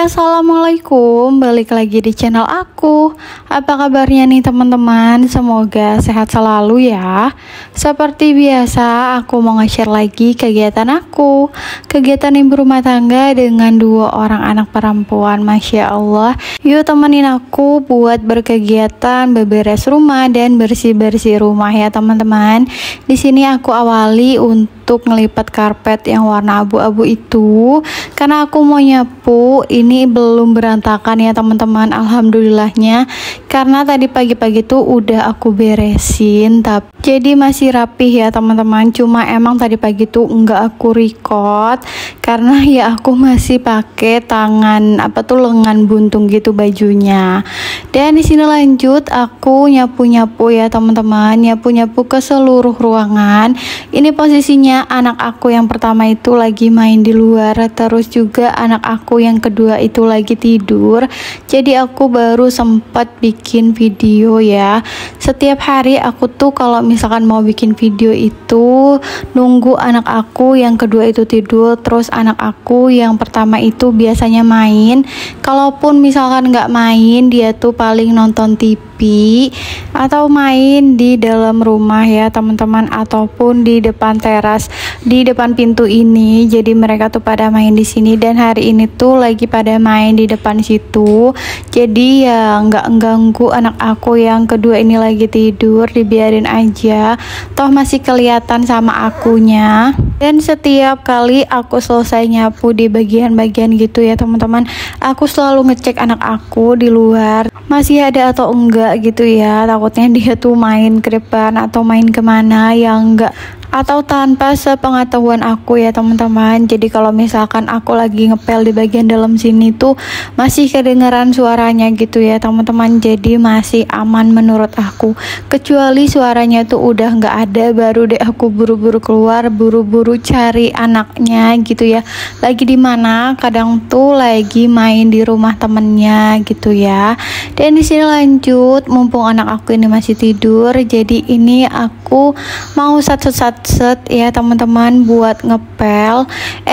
Assalamualaikum, balik lagi di channel aku. Apa kabarnya nih teman-teman? Semoga sehat selalu ya. Seperti biasa, aku mau nge-share lagi kegiatan aku. Kegiatan ibu rumah tangga dengan 2 orang anak perempuan. Masya Allah. Yuk temenin aku buat berkegiatan, beberes rumah dan bersih-bersih rumah ya teman-teman. Di sini aku awali untuk ngelipat karpet yang warna abu-abu itu, karena aku mau nyapu. Ini belum berantakan ya teman-teman, alhamdulillahnya, karena tadi pagi-pagi tuh udah aku beresin, tapi jadi masih rapih ya teman-teman. Cuma emang tadi pagi tuh enggak aku record karena ya aku masih pakai tangan lengan buntung gitu bajunya. Dan di sini lanjut aku nyapu-nyapu ya teman-teman, nyapu-nyapu ke seluruh ruangan. Ini posisinya anak aku yang pertama itu lagi main di luar, terus juga anak aku yang kedua itu lagi tidur. Jadi aku baru sempat bikin video ya. Setiap hari aku tuh kalau misalkan mau bikin video itu nunggu anak aku yang kedua itu tidur, terus anak aku yang pertama itu biasanya main. Kalaupun misalkan nggak main, dia tuh paling nonton TV atau main di dalam rumah ya teman-teman, ataupun di depan teras, di depan pintu ini. Jadi mereka tuh pada main di sini, dan hari ini tuh lagi pada main di depan situ. Jadi ya nggak ganggu anak aku yang kedua ini lagi tidur, dibiarin aja, toh masih kelihatan sama akunya. Dan setiap kali aku selesai nyapu di bagian-bagian gitu ya teman-teman, aku selalu ngecek anak aku di luar masih ada atau enggak gitu ya. Takutnya dia tuh main ke depan atau main kemana yang enggak, atau tanpa sepengetahuan aku ya teman-teman. Jadi kalau misalkan aku lagi ngepel di bagian dalam sini tuh masih kedengeran suaranya gitu ya teman-teman, jadi masih aman menurut aku. Kecuali suaranya tuh udah nggak ada, baru deh aku buru-buru keluar, buru-buru cari anaknya gitu ya, lagi di mana. Kadang tuh lagi main di rumah temennya gitu ya. Dan di sini lanjut, mumpung anak aku ini masih tidur, jadi ini aku mau set ya teman-teman buat ngepel.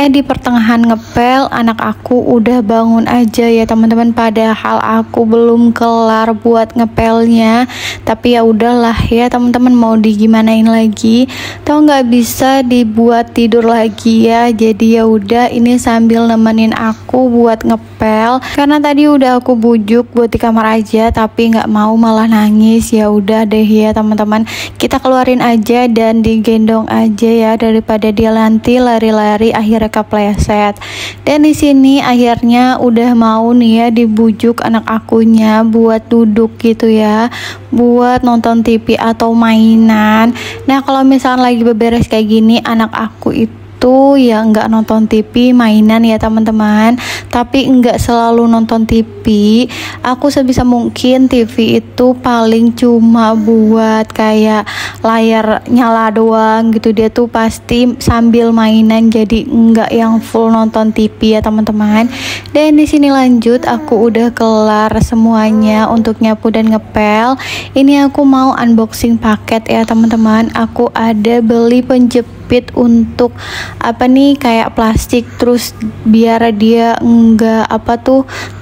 Di pertengahan ngepel anak aku udah bangun aja ya teman-teman, padahal aku belum kelar buat ngepelnya. Tapi ya udahlah ya teman-teman, mau digimanain lagi, tau nggak bisa dibuat tidur lagi ya. Jadi ya udah, ini sambil nemenin aku buat ngepel, karena tadi udah aku bujuk buat di kamar aja tapi nggak mau, malah nangis. Ya udah deh ya teman-teman, kita keluarin aja dan digendong aja ya, daripada dia nanti lari-lari akhirnya kepleset. Dan di sini akhirnya udah mau nih ya dibujuk anak akunya buat duduk gitu ya, buat nonton TV atau mainan. Nah kalau misalnya lagi beberes kayak gini, anak aku itu ya nggak nonton TV, mainan ya teman-teman, tapi nggak selalu nonton TV. Aku sebisa mungkin TV itu paling cuma buat kayak layar nyala doang gitu, dia tuh pasti sambil mainan, jadi nggak yang full nonton TV ya teman-teman. Dan di sini lanjut, aku udah kelar semuanya untuk nyapu dan ngepel. Ini aku mau unboxing paket ya teman-teman. Aku ada beli penjepit untuk kayak plastik, terus biar dia enggak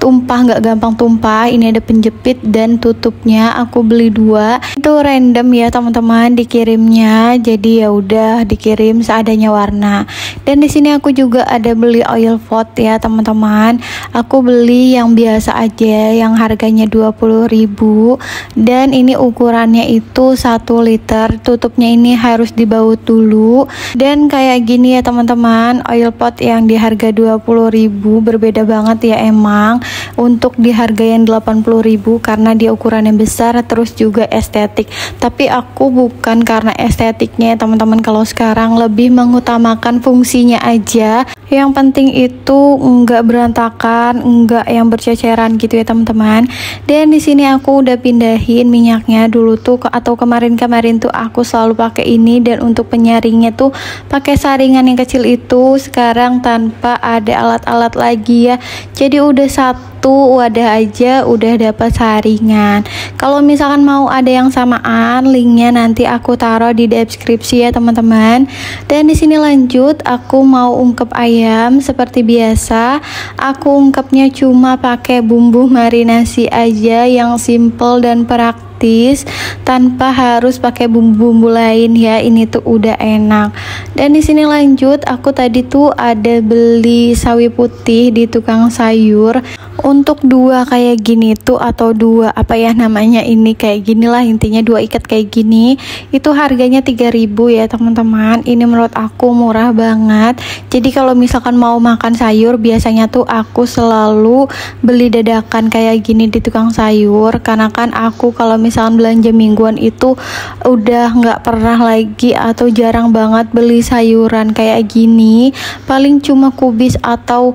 tumpah, nggak gampang tumpah. Ini ada penjepit dan tutupnya, aku beli 2. Itu random ya teman-teman dikirimnya, jadi ya udah dikirim seadanya warna. Dan di sini aku juga ada beli oil pot ya teman-teman. Aku beli yang biasa aja yang harganya 20.000, dan ini ukurannya itu 1 liter. Tutupnya ini harus dibaut dulu. Dan kayak gini ya teman-teman, oil pot yang di harga 20.000 berbeda banget ya emang untuk di harga yang 80.000, karena dia ukurannya besar, terus juga estetik. Tapi aku bukan karena estetiknya ya teman-teman, kalau sekarang lebih mengutamakan fungsinya aja. Yang penting itu enggak berantakan, enggak yang berceceran gitu ya teman-teman. Dan di sini aku udah pindahin minyaknya. Dulu tuh atau kemarin-kemarin tuh aku selalu pakai ini, dan untuk penyaringnya tuh pakai saringan yang kecil itu. Sekarang tanpa ada alat-alat lagi ya, jadi udah satu satu wadah aja udah dapat saringan. Kalau misalkan mau ada yang samaan, linknya nanti aku taruh di deskripsi ya teman-teman. Dan di sini lanjut, aku mau ungkep ayam seperti biasa. Aku ungkepnya cuma pakai bumbu marinasi aja yang simple dan praktis, tanpa harus pakai bumbu-bumbu lain ya. Ini tuh udah enak. Dan di sini lanjut, aku tadi tuh ada beli sawi putih di tukang sayur untuk dua kayak gini tuh, atau dua apa ya namanya ini, kayak gini lah intinya, dua ikat kayak gini. Itu harganya 3.000 ya teman-teman. Ini menurut aku murah banget. Jadi kalau misalkan mau makan sayur, biasanya tuh aku selalu beli dadakan kayak gini di tukang sayur, karena kan aku kalau misalkan belanja mingguan itu udah nggak pernah lagi atau jarang banget beli sayuran kayak gini. Paling cuma kubis atau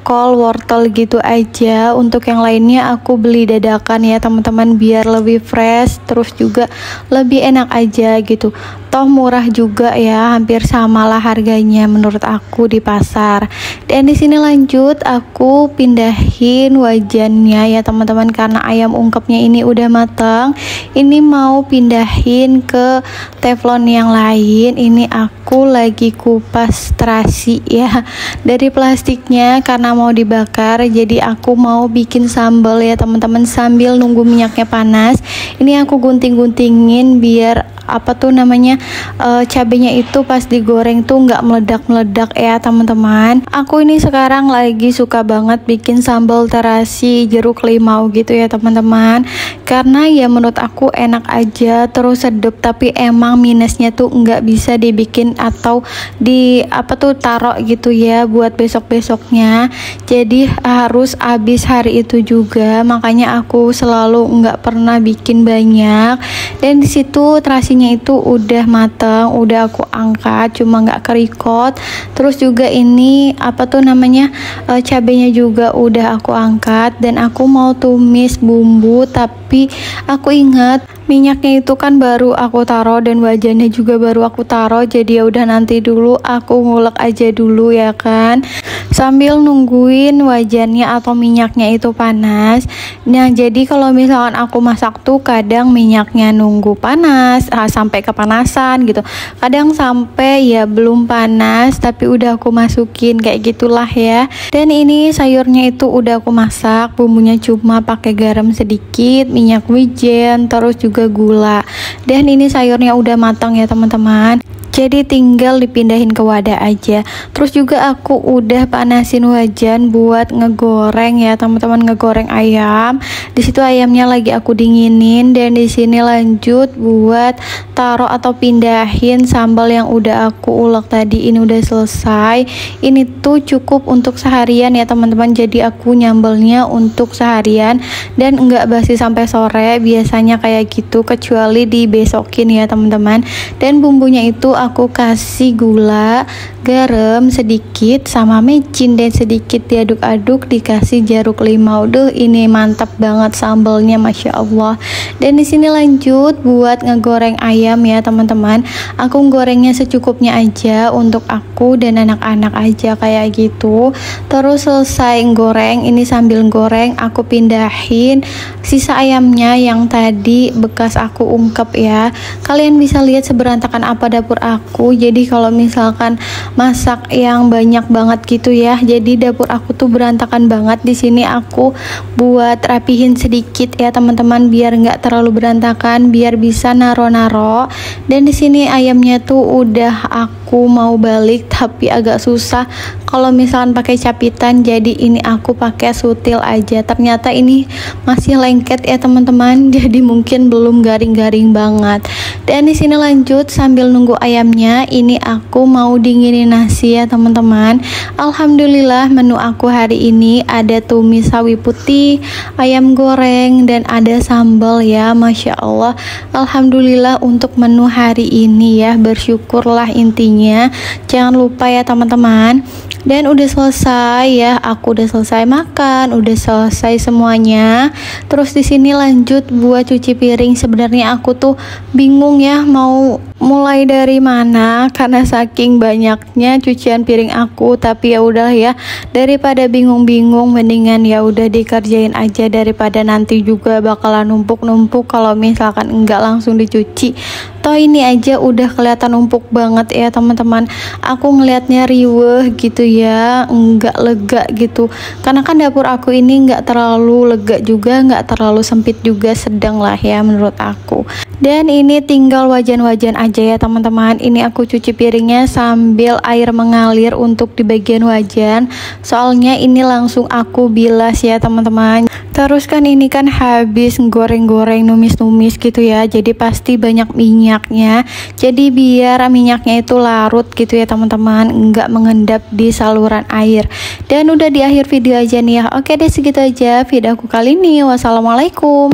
kol, wortel gitu aja. Untuk yang lainnya aku beli dadakan ya teman-teman, biar lebih fresh, terus juga lebih enak aja gitu. Toh murah juga ya, hampir samalah harganya menurut aku di pasar. Dan di sini lanjut, aku pindahin wajannya ya teman-teman, karena ayam ungkepnya ini udah matang. Ini mau pindahin ke teflon yang lain. Ini aku lagi kupas terasi ya dari plastiknya, karena mau dibakar. Jadi aku mau bikin sambal ya teman-teman, sambil nunggu minyaknya panas. Ini aku gunting-guntingin biar cabenya itu pas digoreng tuh nggak meledak-meledak ya teman-teman. Aku ini sekarang lagi suka banget bikin sambal terasi jeruk limau gitu ya teman-teman, karena ya menurut aku enak aja, terus sedap. Tapi emang minusnya tuh nggak bisa dibikin atau taruh gitu ya buat besok-besoknya. Jadi harus habis hari itu juga, makanya aku selalu nggak pernah bikin banyak. Dan disitu terasinya itu udah matang, udah aku angkat, cuma nggak kerikot. Terus juga ini cabenya juga udah aku angkat. Dan aku mau tumis bumbu, tapi aku ingat minyaknya itu kan baru aku taruh dan wajannya juga baru aku taruh. Jadi ya udah, nanti dulu aku ngulek aja dulu ya kan, sambil nungguin wajannya atau minyaknya itu panas. Nah jadi kalau misalkan aku masak tuh kadang minyaknya nunggu panas sampai kepanasan gitu, kadang sampai ya belum panas tapi udah aku masukin, kayak gitulah ya. Dan ini sayurnya itu udah aku masak, bumbunya cuma pakai garam sedikit, minyak wijen, terus juga gula. Dan ini sayurnya udah matang ya teman-teman, jadi tinggal dipindahin ke wadah aja. Terus juga aku udah panasin wajan buat ngegoreng ya teman-teman, ngegoreng ayam. Di situ ayamnya lagi aku dinginin. Dan di sini lanjut buat taruh atau pindahin sambal yang udah aku ulek tadi. Ini udah selesai. Ini tuh cukup untuk seharian ya teman-teman. Jadi aku nyambalnya untuk seharian dan enggak basi sampai sore. Biasanya kayak gitu, kecuali dibesokin ya teman-teman. Dan bumbunya itu aku kasih gula, garam sedikit, sama micin, dan sedikit diaduk-aduk, dikasih jeruk limau. Ini mantap banget sambalnya, masya Allah. Dan di sini lanjut buat ngegoreng ayam ya teman-teman. Aku gorengnya secukupnya aja untuk aku dan anak-anak aja kayak gitu. Terus selesai goreng, ini sambil goreng aku pindahin sisa ayamnya yang tadi bekas aku ungkep ya. Kalian bisa lihat seberantakan apa dapur aku. Jadi kalau misalkan masak yang banyak banget gitu ya, jadi dapur aku tuh berantakan banget. Di sini aku buat rapihin sedikit ya teman-teman, biar nggak terlalu berantakan, biar bisa naro-naro. Dan di sini ayamnya tuh udah aku mau balik, tapi agak susah kalau misalkan pakai capitan. Jadi ini aku pakai sutil aja. Ternyata ini masih lengket ya teman-teman, jadi mungkin belum garing-garing banget. Dan di sini lanjut sambil nunggu ayamnya, ini aku mau dinginin nasi ya teman-teman. Alhamdulillah menu aku hari ini ada tumis sawi putih, ayam goreng, dan ada sambal ya, masya Allah. Alhamdulillah untuk menu hari ini ya, bersyukurlah intinya. Jangan lupa ya teman-teman. Dan udah selesai ya, aku udah selesai makan, udah selesai semuanya. Terus di sini lanjut buat cuci piring. Sebenarnya aku tuh bingung ya mau mulai dari mana karena saking banyaknya cucian piring aku. Tapi ya udah ya, daripada bingung-bingung mendingan ya udah dikerjain aja daripada nanti juga bakalan numpuk-numpuk kalau misalkan enggak langsung dicuci. Toh ini aja udah kelihatan numpuk banget ya teman-teman. Aku ngelihatnya riweh gitu ya, enggak lega gitu. Karena kan dapur aku ini enggak terlalu lega juga, enggak terlalu sempit juga, sedang lah ya menurut aku. Dan ini tinggal wajan-wajan aja ya teman-teman. Ini aku cuci piringnya sambil air mengalir untuk di bagian wajan. Soalnya ini langsung aku bilas ya teman-teman. Terus kan ini kan habis goreng-goreng, numis-numis gitu ya. Jadi pasti banyak minyaknya. Jadi biar minyaknya itu larut gitu ya teman-teman, enggak mengendap di saluran air. Dan udah di akhir video aja nih ya. Oke deh, segitu aja video aku kali ini. Wassalamualaikum.